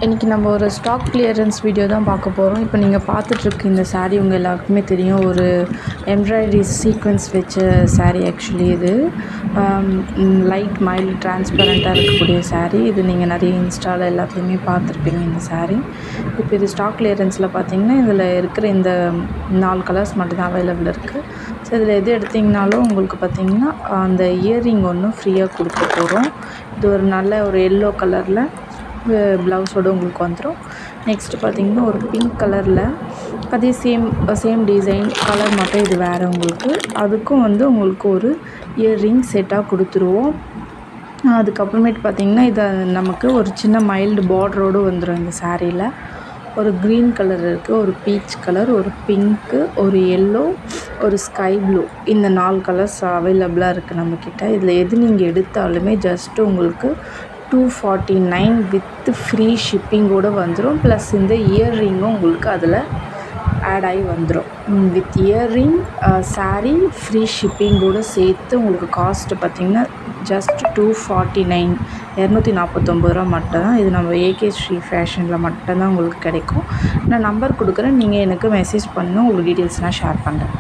இன்றைக்கி நம்ம ஒரு ஸ்டாக் கிளியரன்ஸ் வீடியோ தான் பார்க்க போகிறோம். இப்போ நீங்கள் பார்த்துட்ருக்க இந்த சாரீ உங்கள் எல்லாருக்குமே தெரியும். ஒரு எம்ப்ராய்டரி சீக்வென்ஸ் வச்ச சாரீ. ஆக்சுவலி இது லைட் மைல்டு டிரான்ஸ்பரண்ட்டாக இருக்கக்கூடிய சாரீ. இது நீங்கள் நிறைய இன்ஸ்டாவில் எல்லாத்துலேயுமே பார்த்துருப்பீங்க இந்த சாரீ. இப்போ இது ஸ்டாக் கிளியரன்ஸில் பார்த்தீங்கன்னா இதில் இருக்கிற இந்த 4 கலர்ஸ் மட்டும்தான் அவைலபிள் இருக்குது. ஸோ இதில் எது எடுத்திங்கனாலும் உங்களுக்கு பார்த்திங்கன்னா அந்த இயர்ரிங் ஒன்று ஃப்ரீயாக கொடுக்க போகிறோம். இது ஒரு நல்ல ஒரு எல்லோ கலரில் ப்ளவுஸோடு உங்களுக்கு வந்துடும். நெக்ஸ்ட்டு பார்த்திங்கன்னா ஒரு பிங்க் கலரில் அதே சேம் டிசைன் கலர் மட்டும் இது வேறு உங்களுக்கு. அதுக்கும் உங்களுக்கு ஒரு இயர்ரிங் செட்டாக கொடுத்துருவோம். அதுக்கப்புறமேட்டு பார்த்திங்கன்னா இதை நமக்கு ஒரு சின்ன மைல்டு பார்டரோடு வந்துடும். இந்த சாரியில் ஒரு க்ரீன் கலர் இருக்குது, ஒரு பீச் கலர், ஒரு பிங்க்கு, ஒரு எல்லோ, ஒரு ஸ்கை ப்ளூ. இந்த 4 கலர்ஸ் அவைலபிளாக இருக்குது நம்மக்கிட்ட. இதில் எது நீங்கள் எடுத்தாலுமே ஜஸ்ட்டு உங்களுக்கு 249 வித் ஃப்ரீ ஷிப்பிங்கோடு வந்துடும். ப்ளஸ் இந்த இயர்ரிங்கும் உங்களுக்கு அதில் ஆட் ஆகி வந்துடும். வித் இயர்ரிங் சாரீ ஃப்ரீ ஷிப்பிங்கோடு சேர்த்து உங்களுக்கு காஸ்ட்டு பார்த்திங்கன்னா ஜஸ்ட் 249 249 மட்டும்தான். இது நம்ம ஏகே ஸ்ரீ ஃபேஷனில் மட்டும்தான் உங்களுக்கு கிடைக்கும். நான் நம்பர் கொடுக்குறேன், நீங்கள் எனக்கு மெசேஜ் பண்ணணும், உங்களுக்கு டீட்டெயில்ஸ் நான் ஷேர் பண்ணுறேன்.